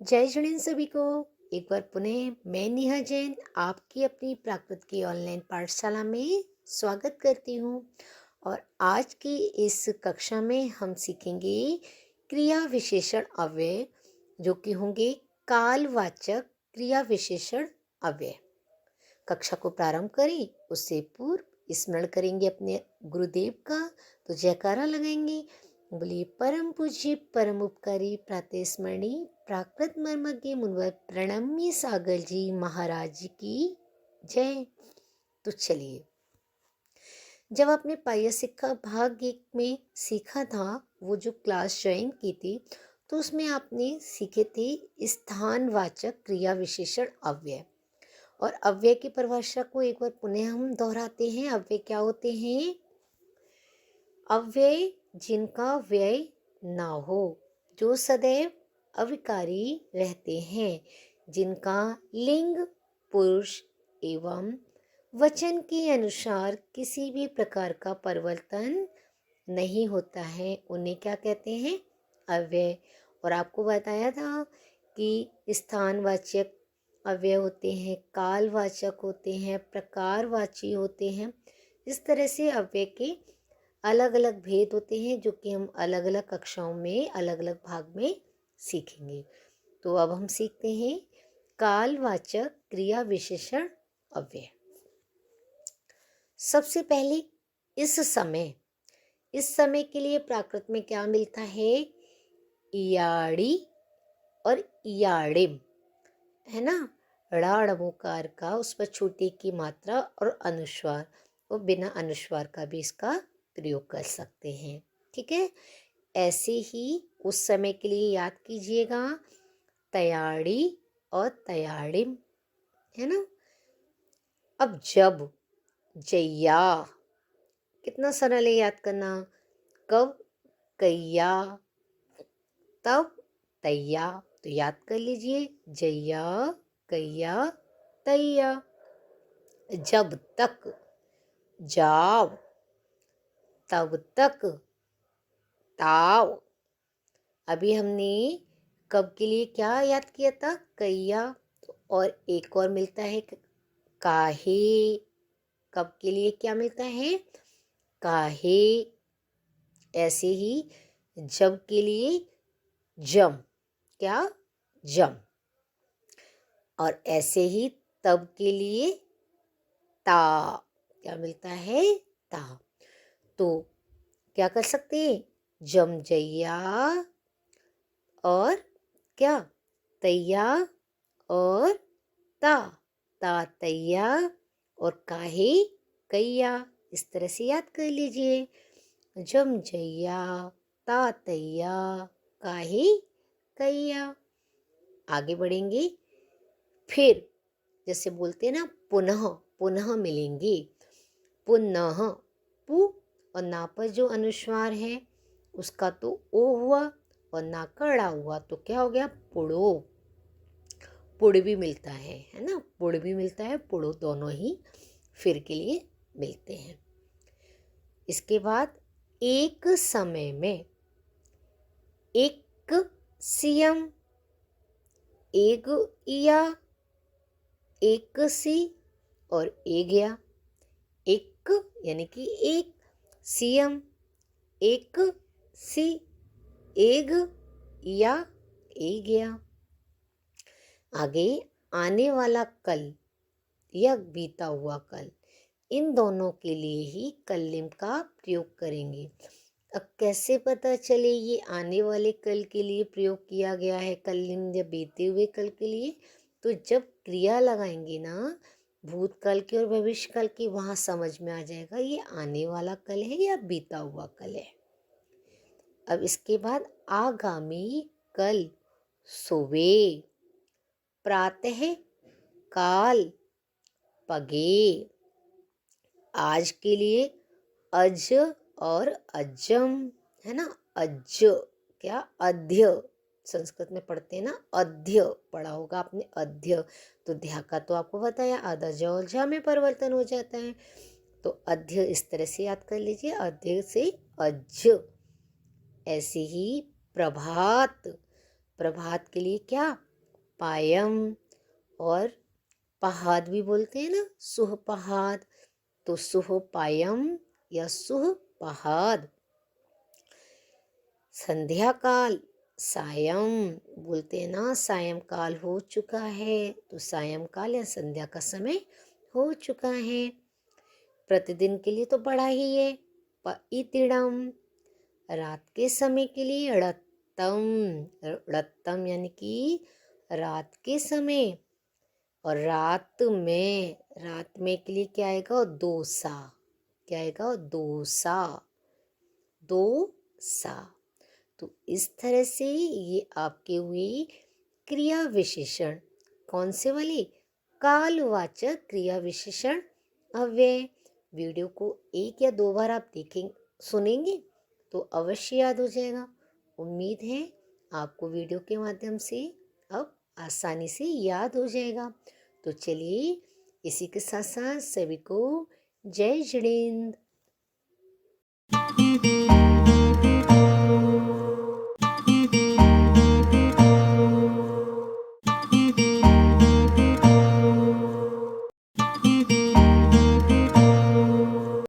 जय जैन सभी को। एक बार पुनः मैं नेहा जैन आपकी अपनी प्राकृत की ऑनलाइन पाठशाला में स्वागत करती हूँ। और आज की इस कक्षा में हम सीखेंगे क्रिया विशेषण अव्यय, जो कि होंगे कालवाचक क्रिया विशेषण अव्यय। कक्षा को प्रारंभ करें उससे पूर्व स्मरण करेंगे अपने गुरुदेव का, तो जयकारा लगाएंगे। बोलिए परम पूज्य परम उपकारी प्रातः स्मरणीय प्राकृत मर्मज्ञ मुनिवर प्रणम्य सागर जी महाराज की जय। तो चलिए, जब आपने पाया सिक्खा भाग 1 में सीखा था, वो जो क्लास ज्वाइन की थी, तो उसमें आपने सीखे थे स्थानवाचक क्रिया विशेषण अव्यय। और अव्यय की परिभाषा को एक बार पुनः हम दोहराते हैं। अव्यय क्या होते हैं? अव्यय जिनका व्यय ना हो, जो सदैव अविकारी रहते हैं, जिनका लिंग पुरुष एवं वचन के अनुसार किसी भी प्रकार का परिवर्तन नहीं होता है, उन्हें क्या कहते हैं? अव्यय। और आपको बताया था कि स्थानवाचक अव्यय होते हैं, कालवाचक होते हैं, प्रकारवाची होते हैं। इस तरह से अव्यय के अलग अलग भेद होते हैं, जो कि हम अलग अलग कक्षाओं में अलग अलग भाग में सीखेंगे। तो अब हम सीखते हैं कालवाचक क्रिया विशेषण अव्यय। सबसे पहले इस समय के लिए प्राकृत में क्या मिलता है? इयाड़ी और इयाड़िम, है ना। ड़ाड़मोकार का उस पर छोटे की मात्रा और अनुस्वार, और बिना अनुस्वार का भी इसका प्रयोग कर सकते हैं। ठीक है। ऐसे ही उस समय के लिए याद कीजिएगा, तयाड़ी और तयाड़िम, है ना। अब जब, जैया, कितना सरल है याद करना। कब, कैया, तब, तैया। तो याद कर लीजिए, जैया, कैया, तैया। जब तक, जाव, तब तक, ताव। अभी हमने कब के लिए क्या याद किया था? कैया। और एक और मिलता है काहे। कब के लिए क्या मिलता है? काहे। ऐसे ही जब के लिए जम, क्या? जम। और ऐसे ही तब के लिए ता, क्या मिलता है? ता। तो क्या कर सकते हैं? जम जैया और क्या? तैया और ता, ता तैया और काहे कैया। इस तरह से याद कर लीजिए, जम जैया, ता तैया, काहे कैया। आगे बढ़ेंगे। फिर जैसे बोलते हैं ना, पुनः, पुनः मिलेंगे। पुनः, पु और ना पर जो अनुस्वार है उसका तो ओ हुआ, और ना कड़ा हुआ तो क्या हो गया? पुड़ो। पुड़ भी मिलता है ना। पुड़ भी मिलता है, पुड़ो, दोनों ही फिर के लिए मिलते हैं। इसके बाद एक समय में, एक सीएम, एक इया, एक सी और ए गया। एक यानी कि एक सीएम, एक सी, एग या ए गया। आगे आने वाला कल या बीता हुआ कल, इन दोनों के लिए ही कल्लिम का प्रयोग करेंगे। अब कैसे पता चले ये आने वाले कल के लिए प्रयोग किया गया है कल्लिम या बीते हुए कल के लिए? तो जब क्रिया लगाएंगे ना भूतकाल की और भविष्यकाल की, वहाँ समझ में आ जाएगा ये आने वाला कल है या बीता हुआ कल है। अब इसके बाद आगामी कल, सुबे, प्रातः काल, पगे। आज के लिए अज और अजम, है ना। अज, क्या? अध्य। संस्कृत में पढ़ते हैं ना, अध्य पढ़ा होगा आपने, अध्य। तो ध्या का तो आपको बताया, आधा ज और झा में परिवर्तन हो जाता है। तो अध्य इस तरह से याद कर लीजिए, अध्य से अज। ऐसे ही प्रभात, प्रभात के लिए क्या? पायम, और पहाद भी बोलते हैं ना, सुह पहाद, तो सुह पायम या सुह पहाद। संध्या काल, सायं बोलते हैं ना, सायंकाल हो चुका है, तो सायंकाल या संध्या का समय हो चुका है। प्रतिदिन के लिए तो बड़ा ही है, पइतिड़म, रात के समय के लिए ड़त्तम, ड़त्तम यानी कि रात के समय, और रात में के लिए क्या आएगा, दोसा, क्या आएगा, दोसा, दोसा। तो इस तरह से ये आपके हुई क्रिया विशेषण, कौन से वाले, कालवाचक क्रिया विशेषण अव्यय। वीडियो को 1 या 2 बार आप सुनेंगे तो अवश्य याद हो जाएगा। उम्मीद है आपको वीडियो के माध्यम से अब आसानी से याद हो जाएगा। तो चलिए, इसी के साथ साथ सभी को जय जिनेंद्र।